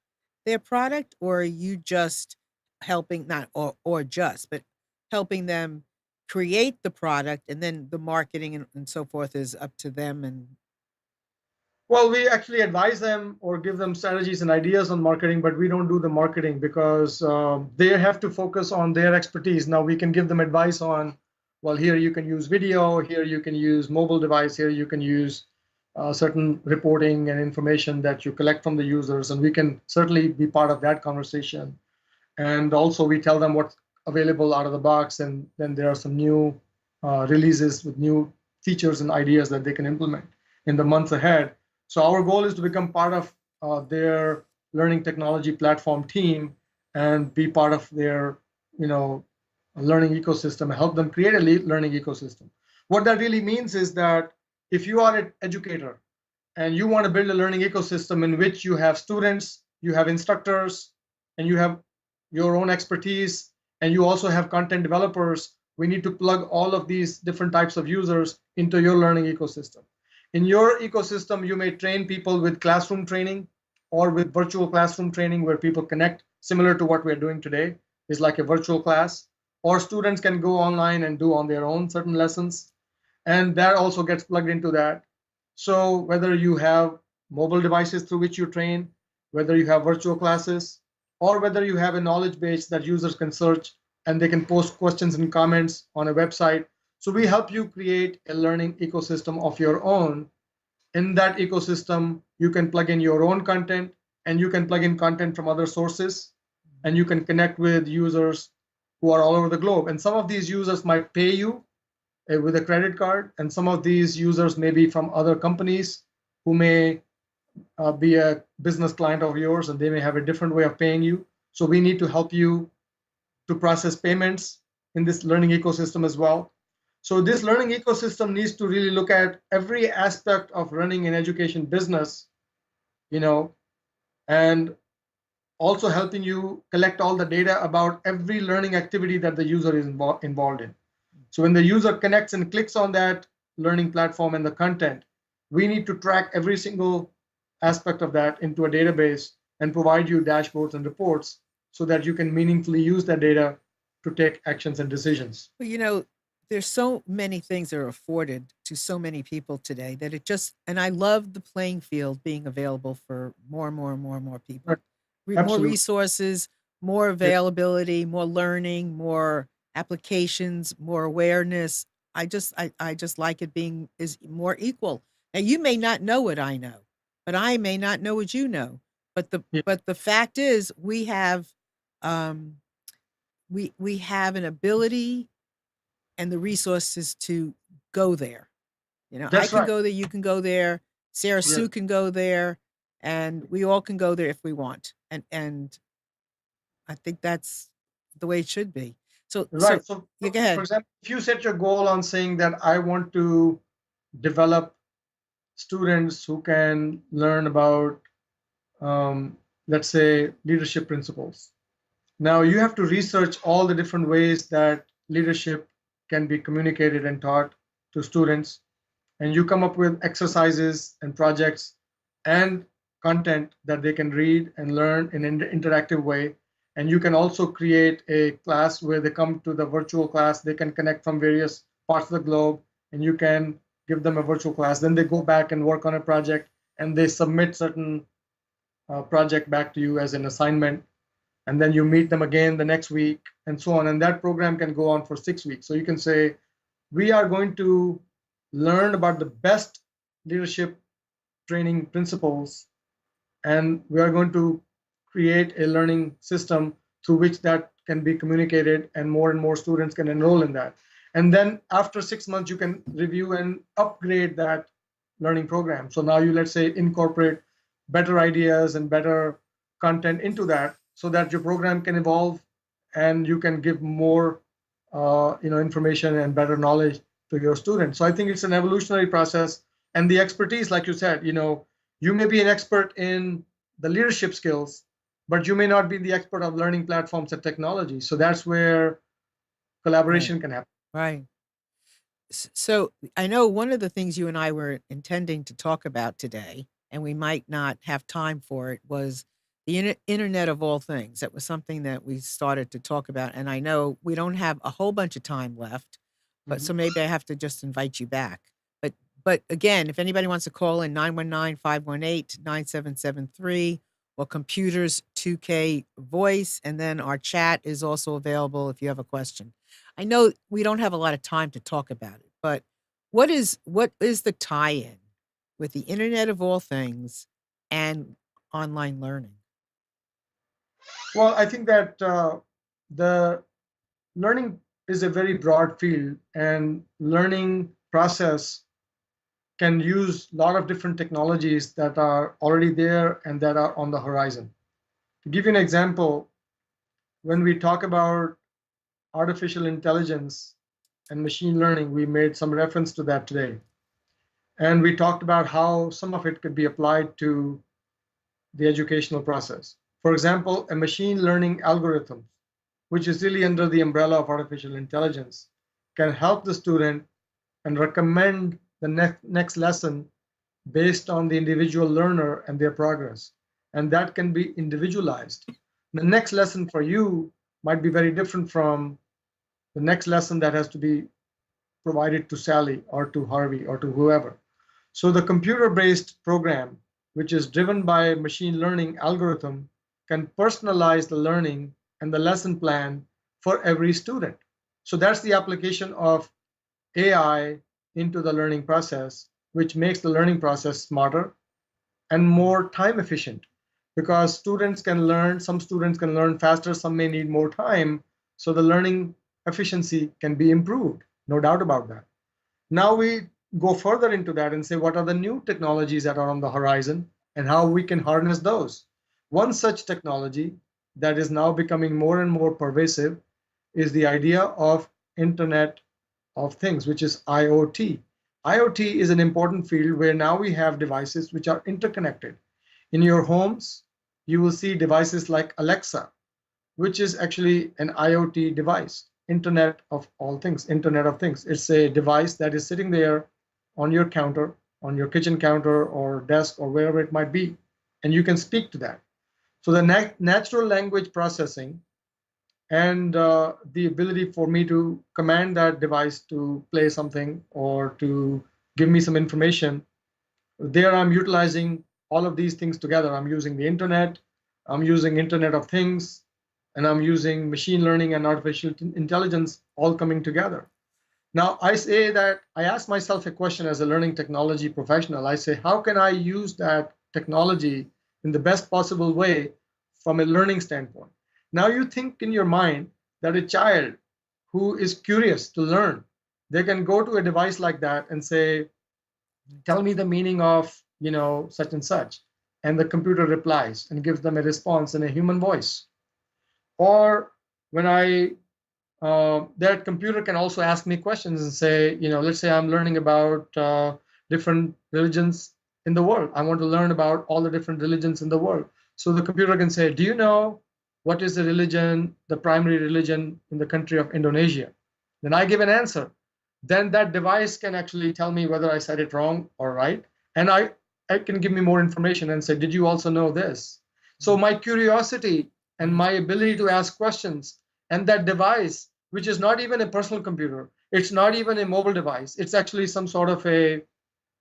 their product, or are you just helping not or just, but helping them create the product and then the marketing and so forth is up to them and Well, we actually advise them or give them strategies and ideas on marketing, but we don't do the marketing because they have to focus on their expertise. Now, we can give them advice on, well, here you can use video, here you can use mobile device, here you can use certain reporting and information that you collect from the users, and we can certainly be part of that conversation. And also, we tell them what's available out of the box, and then there are some new releases with new features and ideas that they can implement in the months ahead. So our goal is to become part of their learning technology platform team and be part of their, you know, learning ecosystem, help them create a learning ecosystem. What that really means is that if you are an educator and you want to build a learning ecosystem in which you have students, you have instructors, and you have your own expertise, and you also have content developers, we need to plug all of these different types of users into your learning ecosystem. In your ecosystem, you may train people with classroom training or with virtual classroom training where people connect, similar to what we're doing today, is like a virtual class, or students can go online and do on their own certain lessons. And that also gets plugged into that. So whether you have mobile devices through which you train, whether you have virtual classes, or whether you have a knowledge base that users can search and they can post questions and comments on a website. So we help you create a learning ecosystem of your own. In that ecosystem, you can plug in your own content and you can plug in content from other sources, and you can connect with users who are all over the globe. And some of these users might pay you with a credit card, and some of these users may be from other companies who may be a business client of yours, and they may have a different way of paying you. So we need to help you to process payments in this learning ecosystem as well. So this learning ecosystem needs to really look at every aspect of running an education business, you know, and also helping you collect all the data about every learning activity that the user is involved in. So when the user connects and clicks on that learning platform and the content, we need to track every single aspect of that into a database and provide you dashboards and reports so that you can meaningfully use that data to take actions and decisions. Well, there's so many things that are afforded to so many people today that it just, and I love the playing field being available for more and more and more and more people. Right. More Absolutely. resources, more Yes. availability, more learning, more applications, more awareness. I just like it being is more equal. Now you may not know what I know, but I may not know what you know. But Yeah. the fact is um we have an ability and the resources to go there. I That's can right. go there, you can go there, Sarah Yeah. Sue can go there, and we all can go there if we want. And I think that's the way it should be. So Right. So, yeah, go for ahead. example, if you set your goal on saying that I want to develop students who can learn about, um, let's say, leadership principles. Now, you have to research all the different ways that leadership can be communicated and taught to students, and you come up with exercises and projects and content that they can read and learn in an interactive way. And you can also create a class where they come to the virtual class, they can connect from various parts of the globe, and you can give them a virtual class. Then they go back and work on a project, and they submit certain project back to you as an assignment, and then you meet them again the next week, and so on. And that program can go on for 6 weeks. So you can say, we are going to learn about the best leadership training principles, and we are going to create a learning system through which that can be communicated, and more students can enroll in that. And then after 6 months, you can review and upgrade that learning program. So now you, let's say, incorporate better ideas and better content into that so that your program can evolve and you can give more information and better knowledge to your students. So I think it's an evolutionary process. And the expertise, like you said, you may be an expert in the leadership skills, but you may not be the expert of learning platforms and technology. So that's where collaboration can happen. Right. So I know one of the things you and I were intending to talk about today, and we might not have time for it, was the Internet of all things. That was something that we started to talk about. And I know we don't have a whole bunch of time left, but so maybe I have to just invite you back. But again, if anybody wants to call in 919-518-9773 or computers 2K voice, and then our chat is also available if you have a question. I know we don't have a lot of time to talk about it, but what is the tie-in with the Internet of all things and online learning? Well, I think that the learning is a very broad field, and learning process can use a lot of different technologies that are already there and that are on the horizon. To give you an example, when we talk about artificial intelligence and machine learning, we made some reference to that today. And we talked about how some of it could be applied to the educational process. For example, a machine learning algorithm, which is really under the umbrella of artificial intelligence, can help the student and recommend the next lesson based on the individual learner and their progress. And that can be individualized. The next lesson for you might be very different from the next lesson that has to be provided to Sally or to Harvey or to whoever. So the computer-based program, which is driven by machine learning algorithm, can personalize the learning and the lesson plan for every student. So that's the application of AI into the learning process, which makes the learning process smarter and more time efficient, because some students can learn faster, some may need more time. So the learning efficiency can be improved, no doubt about that. Now we go further into that and say, what are the new technologies that are on the horizon? and how we can harness those. One such technology that is now becoming more and more pervasive is the idea of Internet of Things, which is IoT. IoT is an important field where now we have devices which are interconnected. In your homes, you will see devices like Alexa, which is actually an IoT device, Internet of All Things, Internet of Things. It's a device that is sitting there on your counter, on your kitchen counter or desk or wherever it might be, and you can speak to that. So the natural language processing and the ability for me to command that device to play something or to give me some information, there I'm utilizing all of these things together. I'm using the internet, I'm using Internet of Things, and I'm using machine learning and artificial intelligence all coming together. Now, I say that I ask myself a question as a learning technology professional. I say, how can I use that technology in the best possible way from a learning standpoint? Now, you think in your mind that a child who is curious to learn, they can go to a device like that and say, tell me the meaning of, such and such. And the computer replies and gives them a response in a human voice. Or when that computer can also ask me questions and say, let's say I'm learning about different religions in the world. I want to learn about all the different religions in the world. So the computer can say, do you know what is the religion, the primary religion in the country of Indonesia? Then I give an answer. Then that device can actually tell me whether I said it wrong or right. And I can give me more information and say, did you also know this? So my curiosity and my ability to ask questions and that device, which is not even a personal computer, it's not even a mobile device, it's actually some sort of a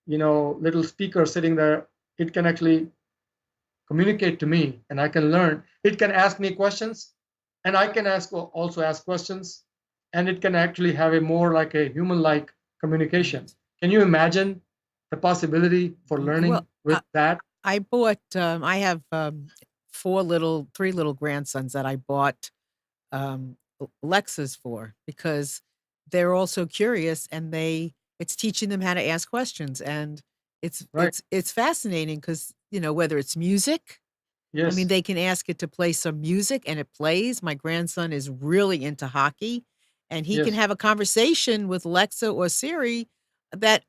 little speaker sitting there. It can actually communicate to me and I can learn. It can ask me questions and I can also ask questions, and it can actually have a more like a human-like communication. Can you imagine the possibility for learning Well, with that? I have three little grandsons that I bought Lexas for because they're also curious and it's teaching them how to ask questions. And Right. it's fascinating because, whether it's music, I mean, Yes. they can ask it to play some music and it plays. My grandson is really into hockey and he can Yes. have a conversation with Alexa or Siri that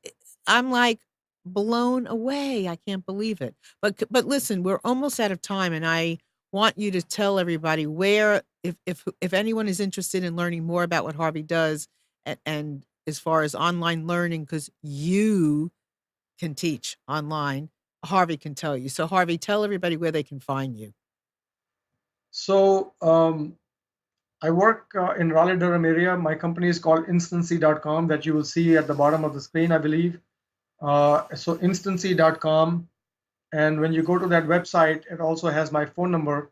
I'm like blown away. I can't believe it. But listen, we're almost out of time and I want you to tell everybody where if anyone is interested in learning more about what Harvey does and as far as online learning cuz you can teach online, Harvey can tell you. So Harvey, tell everybody where they can find you. So I work in Raleigh, Durham area. My company is called instancy.com that you will see at the bottom of the screen, I believe. So instancy.com. And when you go to that website, it also has my phone number,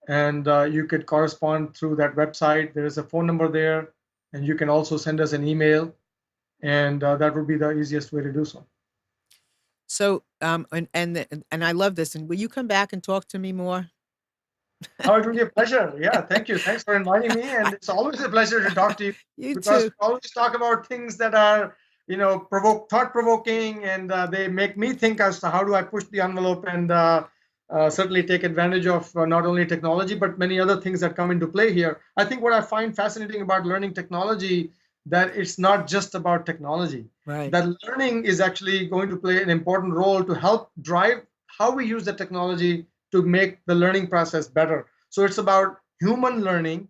and you could correspond through that website. There is a phone number there, and you can also send us an email, and that would be the easiest way to do so. So and I love this. And will you come back and talk to me more? Oh, it will be a pleasure. Yeah, thank you. Thanks for inviting me, and it's always a pleasure to talk to you You because too. we always talk about things that are, thought-provoking, and they make me think as to how do I push the envelope and certainly take advantage of not only technology but many other things that come into play here. I think what I find fascinating about learning technology that it's not just about technology. Right. That learning is actually going to play an important role to help drive how we use the technology to make the learning process better. So it's about human learning,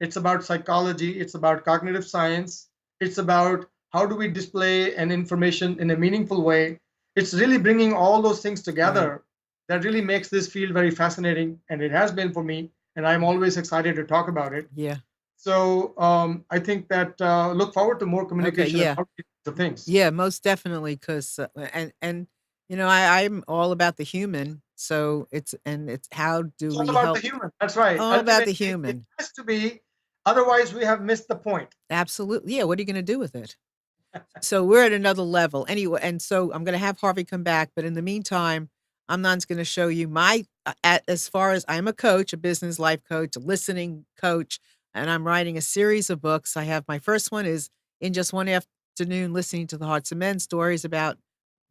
it's about psychology, it's about cognitive science, it's about how do we display an information in a meaningful way. It's really bringing all those things together that really makes this field very fascinating, and it has been for me, and I'm always excited to talk about it. Yeah. So I think that look forward to more communication yeah. about the things. Yeah, most definitely. Because and I'm all about the human. So it's how do It's all we about the help? human. That's right. All about the Ultimately, it human. has to be. Otherwise, we have missed the point. Absolutely. Yeah. What are you going to do with it? So we're at another level anyway. And so I'm going to have Harvey come back. But in the meantime, I'm not going to show you as far as I'm a coach, a business life coach, a listening coach, and I'm writing a series of books. I have my first one is In Just One Afternoon, Listening to the Hearts of Men, stories about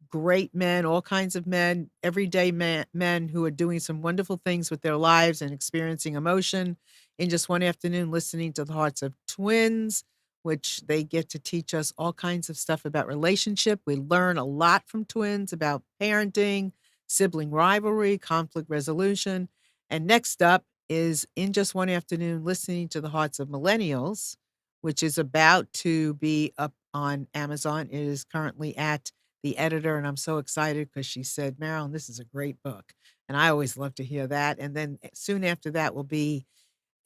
great men, all kinds of men, everyday men who are doing some wonderful things with their lives and experiencing emotion in just one afternoon, listening to the hearts of twins, which they get to teach us all kinds of stuff about relationship. We learn a lot from twins about parenting, sibling rivalry, conflict resolution. And next up is In Just One Afternoon, listening to the hearts of millennials, which is about to be up on Amazon. It is currently at the editor, and I'm so excited because she said, Marilyn, this is a great book. And I always love to hear that. And then soon after that will be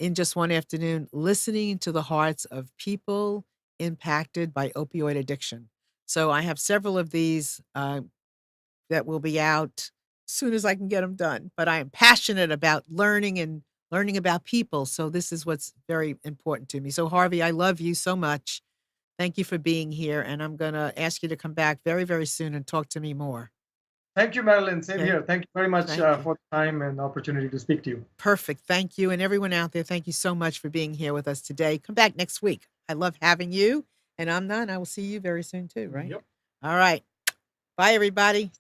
In Just One Afternoon, listening to the hearts of people impacted by opioid addiction. So I have several of these that will be out as soon as I can get them done. But I am passionate about learning and learning about people. So this is what's very important to me. So, Harvey, I love you so much. Thank you for being here. And I'm going to ask you to come back very, very soon and talk to me more. Thank you, Marilyn. Same Okay. here. Thank you very much Thank you. for the time and opportunity to speak to you. Perfect. Thank you. And everyone out there, thank you so much for being here with us today. Come back next week. I love having you. And Amna, and I will see you very soon too, right? Yep. All right. Bye, everybody.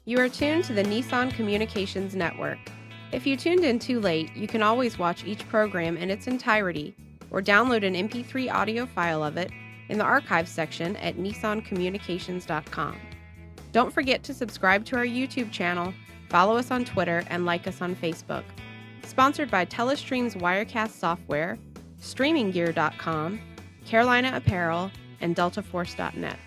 You are tuned to the Nissan Communications Network. If you tuned in too late, you can always watch each program in its entirety or download an MP3 audio file of it in the archives section at nissancommunications.com. Don't forget to subscribe to our YouTube channel, follow us on Twitter, and like us on Facebook. Sponsored by Telestream's Wirecast software, StreamingGear.com, Carolina Apparel, and DeltaForce.net.